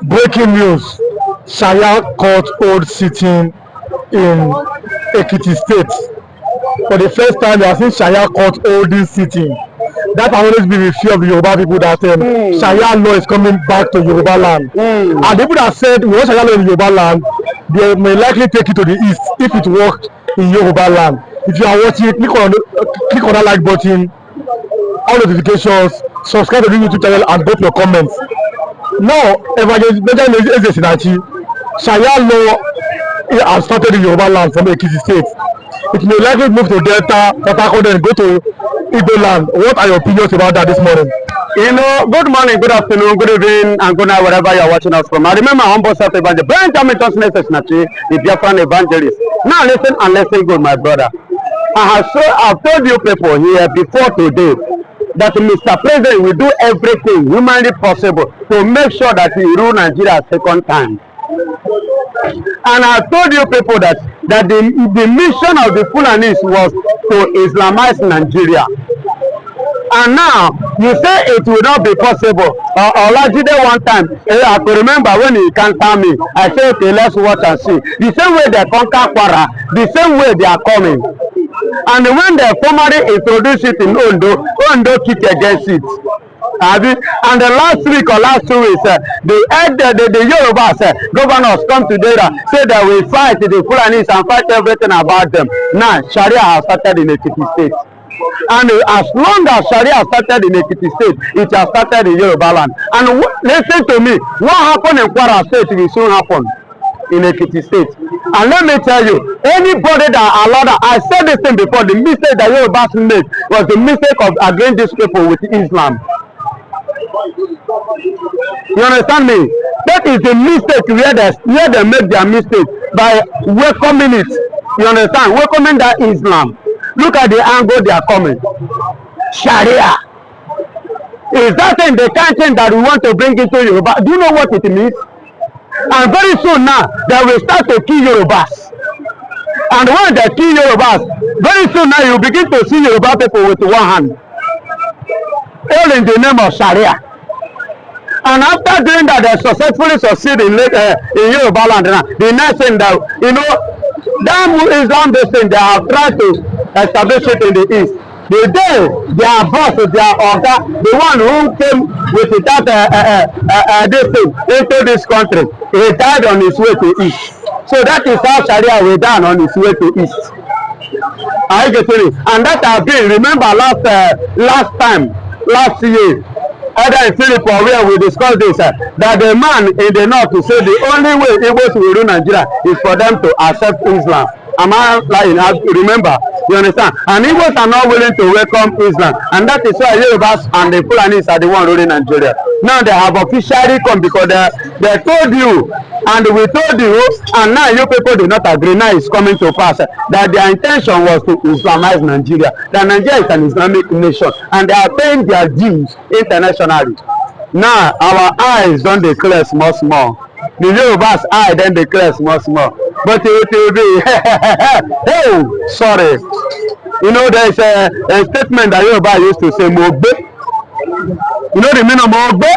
Breaking news. Shariah court hold sitting in Ekiti State. For the first time, we have seen Shariah court holding sitting. That has always been the fear of the Yoruba people that Shariah law is coming back to Yoruba land. And the people that said we want Shariah law in Yoruba land, they may likely take it to the east if it worked in Yoruba land. If you are watching, click on that like button, all notifications, subscribe to the YouTube channel, and drop your comments. Now, Evangelist Benjamin Ezesinachi, Shariah law has started in Yoruba land from Ekiti State. It may likely move to Delta, Port Harcourt, and go to Igbo land. What are your opinions about that this morning? Good morning, good afternoon, good evening, and good night, wherever you are watching us from. I remember humble self evangelist Benjamin Ezesinachi, the Biafran evangelist. Now listen and listen good, my brother. I've told you people here before today that Mr. President will do everything humanly possible to make sure that he rule Nigeria a second time. And I told you people that the mission of the Fulanis was to Islamize Nigeria. And now you say it will not be possible. Olajide one time, I could remember when he counter me, I said, okay, let's watch and see. The same way they conquer Kwara, the same way they are coming. And when they formally introduce it in Ondo kick against it. And the last week or last 2 weeks, the Yorubas governors come together, say that we fight the Fulanis and fight everything about them. Now, Sharia has started in Ekiti State. And as long as Sharia started in Ekiti State, it has started in Yoruba land. And listen to me, what happened in Kwara State will soon happen in Ekiti State. And let me tell you, anybody that allowed that, I said this thing before, the mistake that Yorubas made was the mistake of agreeing these people with Islam. You understand me? That is the mistake where they make their mistake by welcoming it. You understand? Welcoming that Islam. Look at the angle they are coming. Sharia. Is that thing the kind thing that we want to bring into Yoruba? Do you know what it means? And very soon now, they will start to kill Yorubas. And when they kill Yorubas, very soon now you begin to see Yoruba people with one hand. All in the name of Sharia. And after doing that, they successfully succeed in Yoruba land. The next thing that, that Islam based thing, they have tried to establish it in the east. The day their boss, their order, the one who came with that this thing into this country, he died on his way to east. So that is how Sharia will die on his way to east. I get it. And that has been, remember last year, either in Philip or where we discussed this, that the man in the north to say the only way Igbos will rule Nigeria is for them to accept Islam. Am I lying? Remember, you understand? And Igbos are not willing to welcome Islam, and that is why Yorubas and the Fulanis are the one ruling Nigeria. Now they have officially come because they told you, and we told you, and now you people do not agree. Now it's coming to pass that their intention was to Islamize Nigeria. That Nigeria is an Islamic nation, and they are paying their dues internationally. Now our eyes don't declare small. The Yorubas eye then declare small. But it will be, oh, sorry. There is a statement that Yoruba used to say, Mogbe. You know the meaning of Mogbe?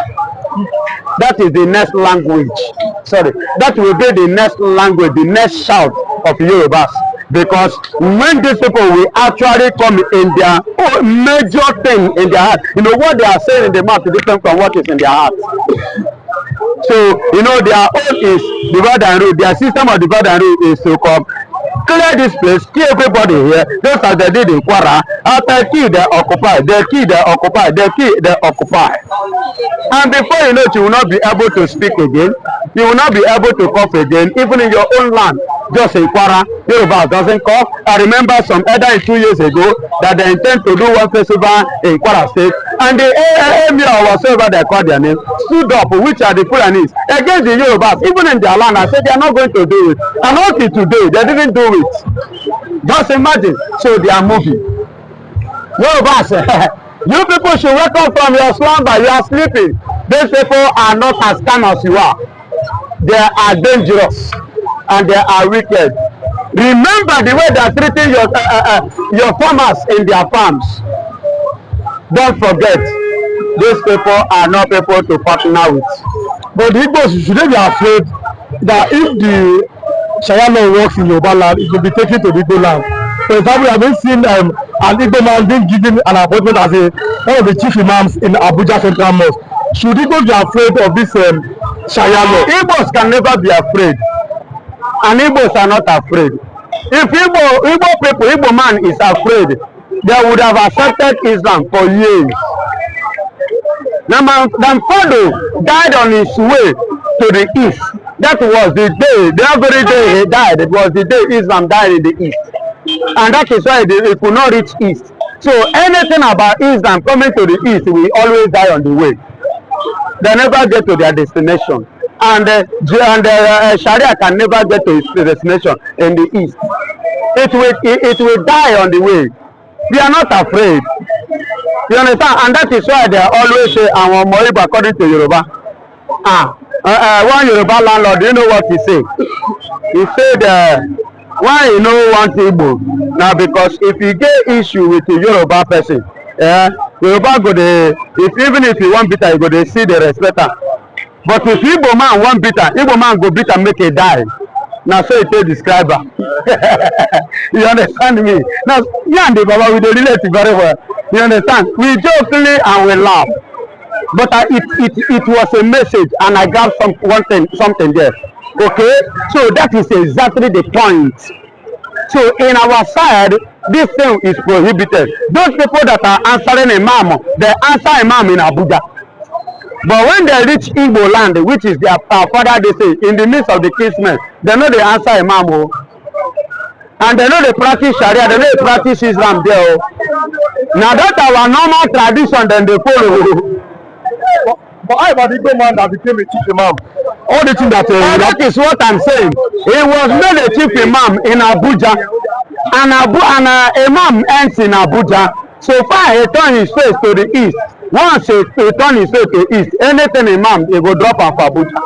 That is the next language. Sorry. That will be the next language, the next shout of Yorubas. Because when these people will actually come in their major thing in their heart, what they are saying in the mouth is different from what is in their heart. So, their own is divide and rule. Their system of divide and rule is to come, clear this place, kill everybody here, just as they did in Kwara. After kill, they occupy, they kill, they occupy, they kill, they occupy. And before you know it, you will not be able to speak again. You will not be able to cough again, even in your own land. Just in Kwara, Yoruba doesn't cough. I remember some elder 2 years ago that they intend to do one festival in Kwara State, and the emir or whatsoever they call their name stood up, which are the Fulanis, against the Yorubas, even in their land. I said they are not going to do it. And until today, they didn't do it. Just imagine. So they are moving. Yorubas, you people should wake up from your slumber. You are sleeping. These people are not as calm as you are. They are dangerous and they are wicked. Remember the way they are treating your farmers in their farms. Don't forget, these people are not people to partner with. But the Igbos, should they be afraid that if the Sharia law works in Yoruba land, it will be taken to the Igbo land? For example, I've been seeing an Igbo man being given an appointment as one of the chief imams in Abuja Central Mosque. Should Igbos be afraid of this Sharia law? Igbos can never be afraid, and Igbos are not afraid. If Igbo people, Igbo man is afraid, they would have accepted Islam for years. Now, my father died on his way to the east. That was the day, the very day he died. It was the day Islam died in the east, and that is why he could not reach east. So anything about Islam coming to the east will always die on the way. They never get to their destination, and Sharia can never get to its destination in the east. It will die on the way. We are not afraid. You understand? And that is why they always say àwọn ọmọ Igbo according to Yoruba. One Yoruba landlord, do you know what he say? He said, why you no want Igbo? Now because if you get issue with the Yoruba person, Yoruba go dey, even if you want bitter, you go dey see the respect am. But if Igbo man want bitter, Igbo man go bitter make e die. Now so it describe am. You understand me? Now me and the Baba we dey relate very well. You understand? We jokingly and we laugh. But it was a message, and I got something there. Okay, so that is exactly the point. So in our side, this thing is prohibited. Those people that are answering imam, they answer imam in Abuja. But when they reach Igbo land, which is their father, they say in the midst of the Christmas, they know they answer imam, and they know they practice Sharia, they know they practice Islam there. Now that our normal tradition, then they follow. But I about the Igbo man that became a chief imam. All the things that that is what I'm saying. He was made a chief imam in Abuja, and imam ends in Abuja. So far he turned his face to the east. Once he turn his face to east, anything imam he go drop am for Abuja.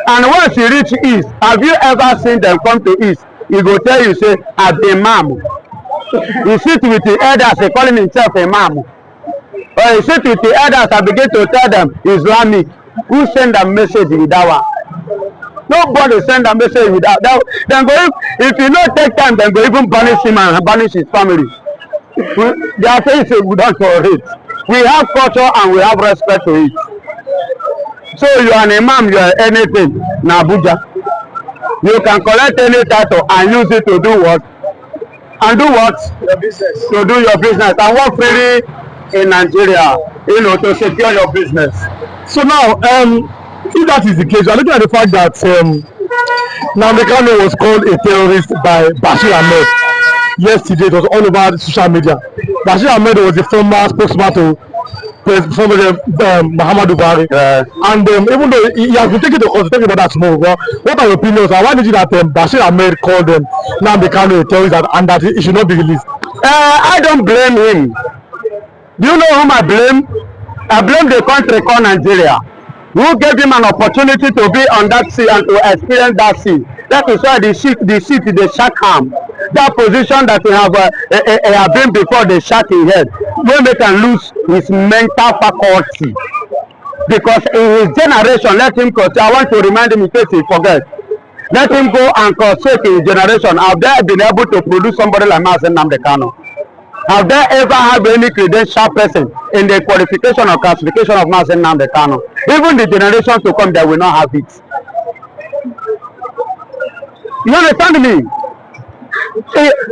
And once he reach east, have you ever seen them come to east? He go tell you say as imam. He sit with the elders, he calling himself imam. Or he sit with the elders and begin to tell them Islamic. Who send a message with that one? Nobody send a message with that. Then go if you not take time, then go even banish him and banish his family. They are saying we don't tolerate. We have culture and we have respect to it. So you are an imam, you are anything in Abuja. You can collect any title and use it to do what? And do what? your business. To do your business and work freely in Nigeria, to secure your business. So now, if that is the case, we are looking at the fact that Nnamdi Kanu was called a terrorist by Bashir Ahmed. Yesterday, it was all over social media. Bashir Ahmed was the former spokesman to President Muhammadu Buhari. And even though he has been taken to court to talk about that tomorrow, what are your opinions? And why did you that Bashir Ahmed called Nnamdi Kanu a terrorist and that he should not be released? I don't blame him. Do you know whom I blame? I blame the country called Nigeria, who gave him an opportunity to be on that sea and to experience that sea. That is why the seat they shack him. That position that he have been before they shack his head, wey make him lose his mental faculty. Because in his generation, let him go. I want to remind him in case he forget. Let him go and forsake his generation. Have they been able to produce somebody like Nnamdi Kanu? Have they ever had any credential person in the qualification or classification of Nnamdi Kanu? Even the generation to come, they will not have it. You understand me?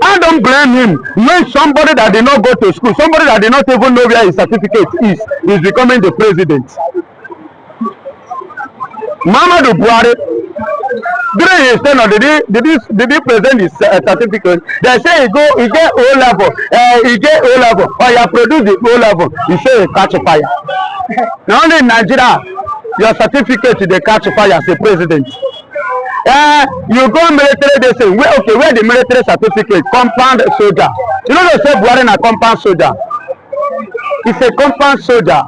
I don't blame him. When somebody that did not go to school, somebody that did not even know where his certificate is becoming the president. Muhammadu Buhari, during his tenure, did he present his certificate? They say he get O level, or you produce the O level, he say he catch fire. Now only in Nigeria, your certificate they catch fire as a president. You go military, they say, where the military certificate? Compound soldier. You know they say Buhari na compound soldier. It's a compound soldier.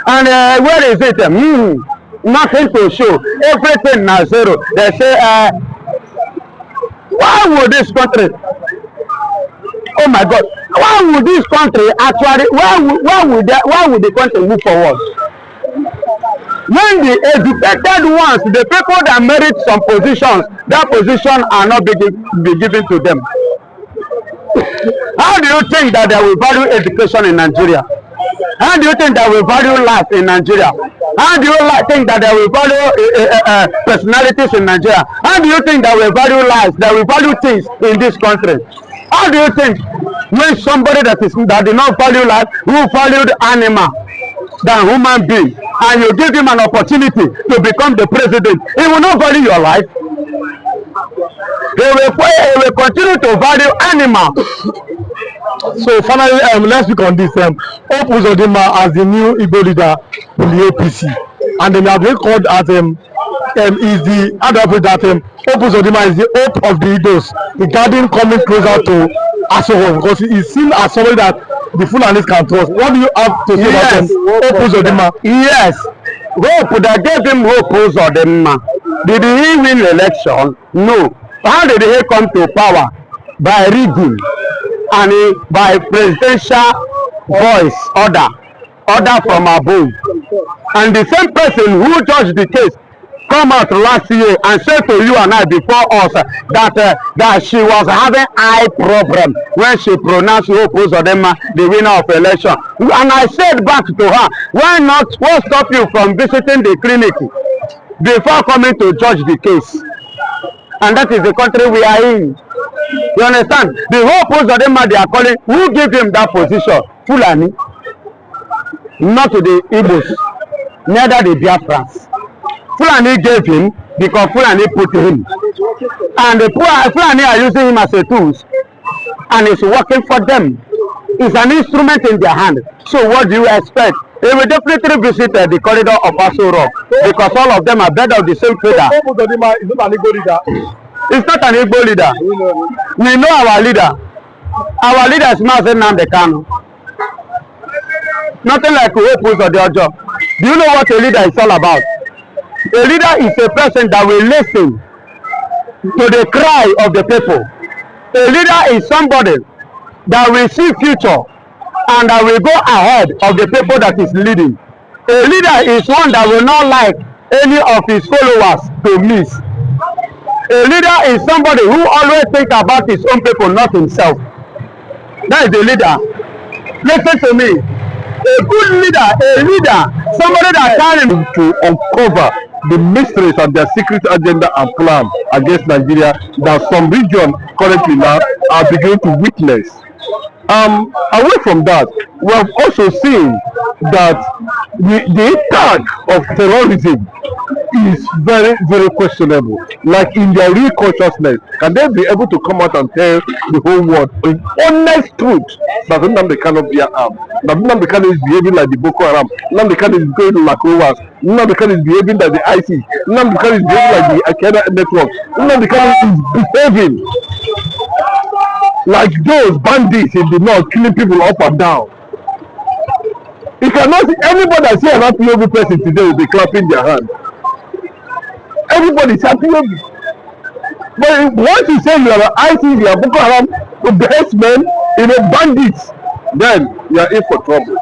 And where is it? Nothing to show. Everything na zero. They say, why would this country? Oh my God! Why would this country actually? Why would the country move forward? When the educated ones, the people that merit some positions, that position are not be given to them. How do you think that they will value education in Nigeria? How do you think that we value life in Nigeria? How do you think that they will value personalities in Nigeria? How do you think that we value lives, that we value things in this country? How do you think when somebody that did not value life, who valued animal than human being, and you give him an opportunity to become the president, he will not value your life. He will continue to value animal. So finally, let's speak on this. Hope Uzodinma as the new Igbo leader in the APC, and then have been called as is the other that Hope Uzodinma is the hope of the Igbos regarding coming closer to Aso, because he is seen as somebody that the Fulanis can trust. What do you have to say about Hope Uzodinma? Yes, hope that gave him Hope Uzodinma. Did he win the election? No. How did he come to power? By rigging and by presidential voice order from above. And the same person who judged the case come out last year and said to you and I before us that she was having eye problem when she pronounced Hope Uzodinma the winner of election. And I said back to her, what stop you from visiting the clinic before coming to judge the case? And that is the country we are in. You understand? The Hope Uzodinma they are calling, who gave him that position? Fulani. Not to the Igbos, neither the Biafrans. Fulani gave him because Fulani put him. And the Fulani are using him as a tool. And it's working for them. It's an instrument in their hand. So what do you expect? They will definitely visit the corridor of Aso Rock because all of them are bred of the same feather. It's not an Igbo leader. We know our leader. Our leader is Mazen Namdekano. Nothing like Hope Uzodinma. Do you know what a leader is all about? A leader is a person that will listen to the cry of the people. A leader is somebody that will see future and that will go ahead of the people that is leading. A leader is one that will not like any of his followers to miss. A leader is somebody who always think about his own people, not himself. That is a leader. Listen to me. A good leader, somebody that can to uncover the mysteries and their secret agenda and plan against Nigeria that some region currently now are beginning to witness. Away from that, we have also seen that the attack of terrorism is very, very questionable. Like in their real consciousness, can they be able to come out and tell the whole world in honest truth that Nnamdi cannot be armed, that Nnamdi Kanu is behaving like the Boko Haram, Nnamdi Kanu is going like Yorubas, Nnamdi Kanu is behaving like the ISIS, Nnamdi Kanu is behaving like the Al-Qaeda network, Nnamdi Kanu is behaving like those bandits in the north killing people up and down. You cannot see anybody that see an POV person today will be clapping their hands. Everybody is happy. But once you say you are ISIS, you are Boko Haram, the herdsmen, bandits, then you are in for trouble.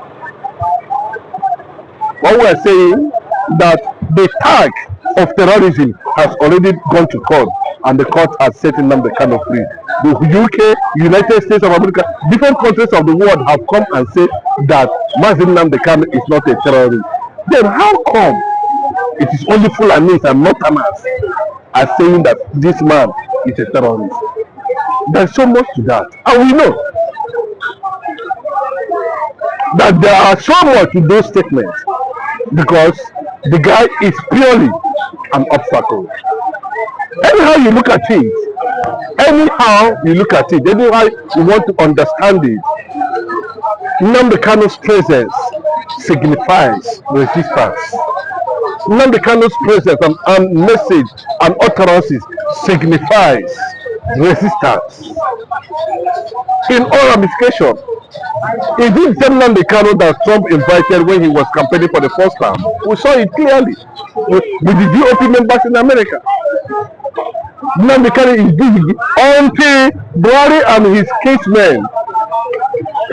What we are saying that the tag of terrorism has already gone to court, and the court has set Nnamdi Kanu free. The UK, United States of America, different countries of the world have come and said that Mazen Nnamdi Kanu is not a terrorist. Then how come it is only Fulanis and Northerners are saying that this man is a terrorist? There's so much to that, and we know that there are so much to those statements because the guy is purely an obstacle. Anyhow you look at it, anyhow you want to understand it, Nnamdi Kanu's presence signifies resistance. Nnamdi Kanu's presence and message and utterances signifies resistance in all ramifications. Is it the Nnamdi Kanu that Trump invited when he was campaigning for the first time? We saw it clearly with the GOP members in America. Nnamdi Kanu is busy until Buhari and his casemen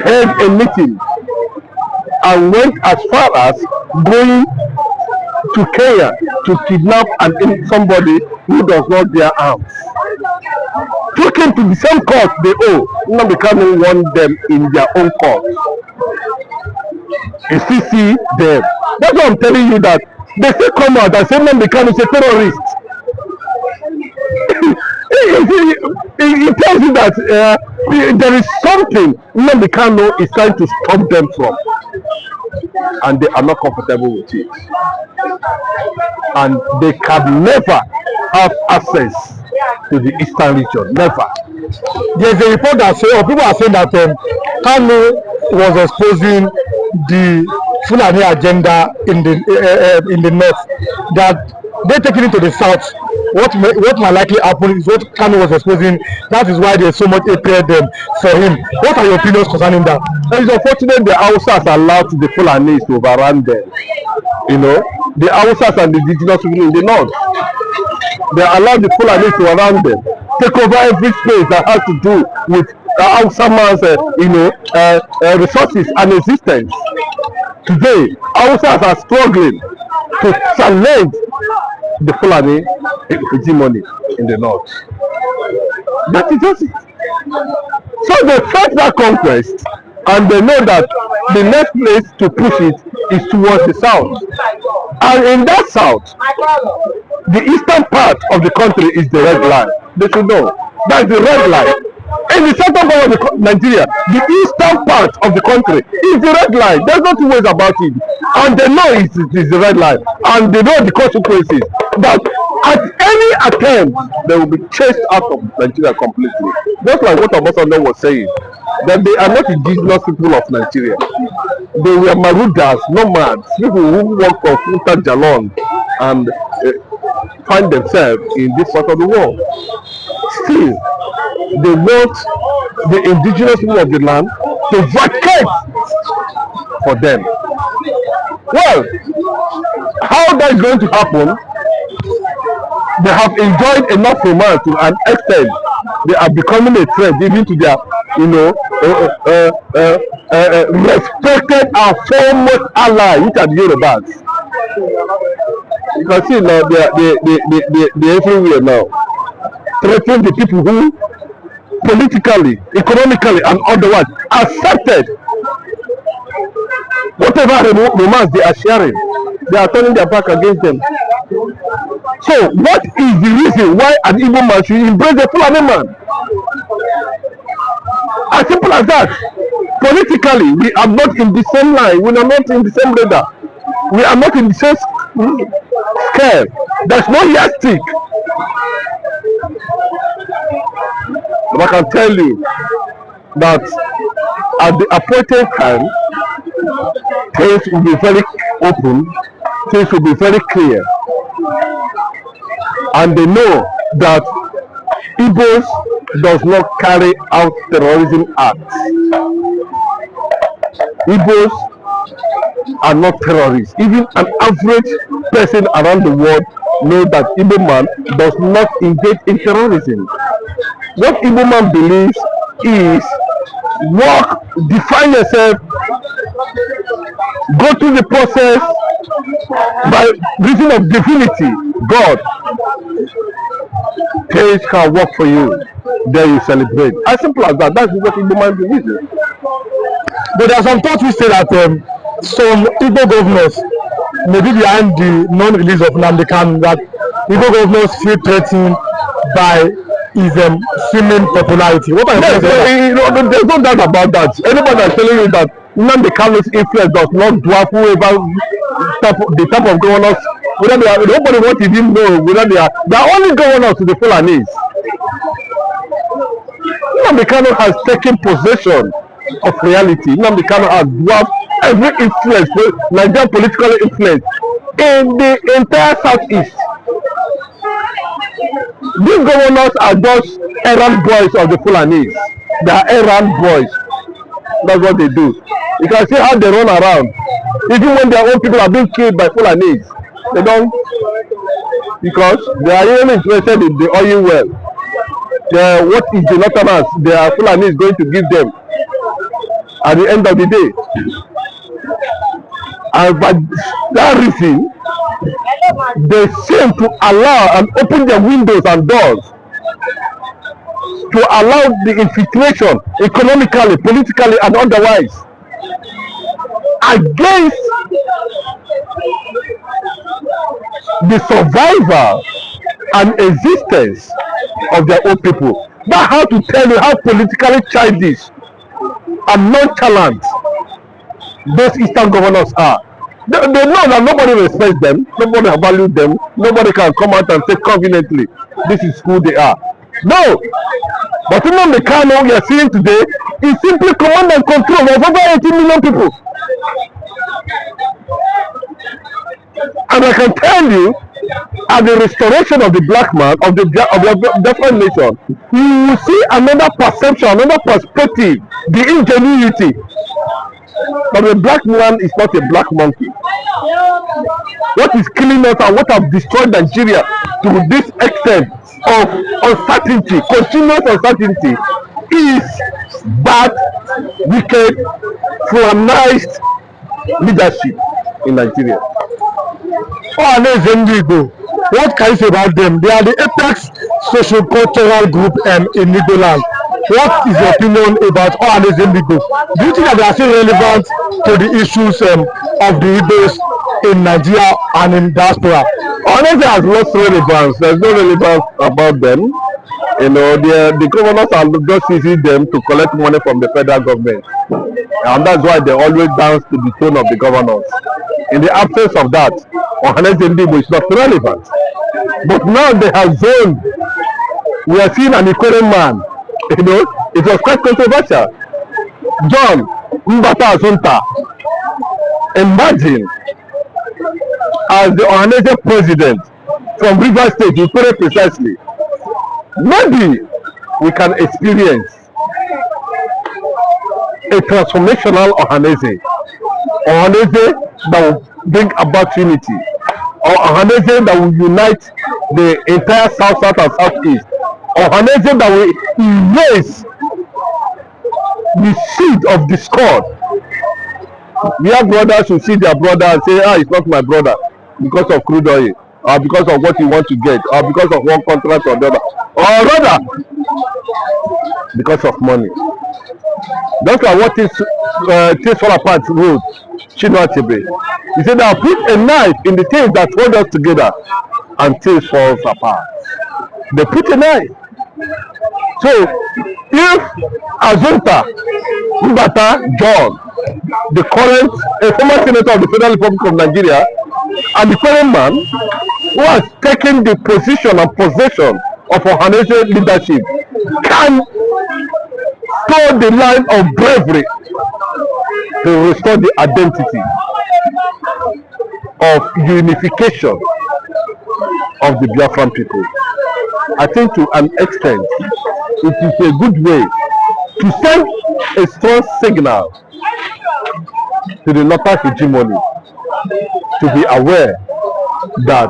held a meeting and went as far as going to Kenya to kidnap somebody who does not bear arms. Took him to the same court they owe. Nnamdi Kanu won them in their own court. You still see them. That's why I'm telling you that they still come out and say Nnamdi Kanu is a terrorist. It tells you that there is something Nnamdi Kanu is trying to stop them from, and they are not comfortable with it, and they can never have access to the eastern region. Never. There's a report that say, or people are saying that Kanu was exposing the Fulani agenda in the north, that they taking it to the south. What might likely happen is what Kanu was exposing. That is why there's so much hatred for him. What are your opinions concerning that? And it's unfortunate the Hausas allowed the Fulanis to overrun them. You know, the Hausas and the indigenous people in the north, they allowed the Fulanis to overrun them, take over every space that has to do with Hausa man's resources and existence. Today, Hausas are struggling to challenge the Fulani hegemony in the north. That is just it. So they fight that conquest, and they know that the next place to push it is towards the south. And in that south, the eastern part of the country is the red line. They should know that's the red line. In the southern part of Nigeria, the eastern part of the country is the red line. There's no two ways about it. And they know it is the red line. And they know the consequences. That at any attempt, they will be chased out of Nigeria completely. Just like what Obasanjo was saying, that they are not indigenous people of Nigeria. They were marauders, nomads, people who work for Futa Jalon and find themselves in this part of the world. Still, they want the indigenous people of the land to vacate for them. Well, how that is going to happen? They have enjoyed enough romance to an extent. They are becoming a threat even to their, respected and foremost ally, which are the Yorubas. You can see now they everywhere now, threatening the people who politically, economically, and otherwise accepted whatever romance they are sharing. They are turning their back against them. So, what is the reason why an Igbo man should embrace a Fulani man? As simple as that. Politically, we are not in the same line. We are not in the same radar. We are not in the same scale. There's no yardstick. But I can tell you that at the appointed time, things will be very open, things will be very clear. And they know that Igbos does not carry out terrorism acts. Igbos are not terrorists. Even an average person around the world knows that Igbo man does not engage in terrorism. What Igbo man believes is work, define yourself, go through the process by reason of divinity. God, things can work for you. Then you celebrate. As simple as that. That's what Igbo man believes in. But there are some thoughts which say that some Igbo governors may be behind the non-release of Nnamdi Kanu, that Igbo governors feel threatened by his seeming popularity. What are your thoughts on that? There's no doubt about that. Anybody that's telling you that Nnamdi Kanu's influence does not dwarf whoever the type of governors, whether they are, nobody wants to even know whether they are only governors to the Fulanis. Nnamdi Kanu has taken possession of reality. Nnamdi Kanu has dwarfed every influence, Nigerian political influence in the entire southeast. These governors are just errand boys of the Fulanis. They are errand boys. That's what they do. You can see how they run around. Even when their own people are being killed by Fulanis, they don't, because they are even interested in the oil well. What is the Northerners their Fulanis going to give them at the end of the day? And for that reason, they seem to allow and open their windows and doors to allow the infiltration economically, politically, and otherwise against the survival and existence of their own people. That's how to tell you how politically childish and nonchalant those Eastern governors are. They know that nobody respects them, nobody values them, nobody can come out and say conveniently, this is who they are. No! But even the Kano we are seeing today is simply command and control of over 18 million people. And I can tell you, at the restoration of the black man, of the different nation, you will see another perception, another perspective, the ingenuity. But the black man is not a black monkey. What is killing us and what has destroyed Nigeria to this extent of uncertainty, continuous uncertainty, is bad, wicked, colonized leadership in Nigeria. Igbo, what can you say about them? They are the apex socio-cultural group in Igbo land. What is your opinion about Igbo? Do you think that they are still relevant to the issues of the Igbos in Nigeria and in diaspora? Honestly, has lost relevance. There's no relevance about them. You know, the governors are just using them to collect money from the federal government. And that's why they always dance to the tone of the governors. In the absence of that, Igbo is not relevant. But now they have zoned. We are seeing an equatorial man. You know, it was quite controversial. John Mbata Azunta, imagine as the Ohanese president from Rivers State, you put it precisely. Maybe we can experience a transformational Ohanese that will bring about unity, or Ohanese that will unite the entire South and Southeast, or Ohanese that will erase the seed of discord. We have brothers who see their brother and say, it's not my brother because of crude oil, or because of what you want to get, or because of one contract or the other, or rather because of money. That's like what is Things Fall Apart wrote, Chinua Achebe. He said, "Now put a knife in the things that hold us together and things falls apart." They put a knife. So if Azunta Mbata John, the current former senator of the Federal Republic of Nigeria, and the current man who has taken the position and possession of Ohanese leadership, can toe the line of bravery to restore the identity of unification of the Biafran people, I think to an extent it is a good way to send a strong signal to the local hegemony to be aware that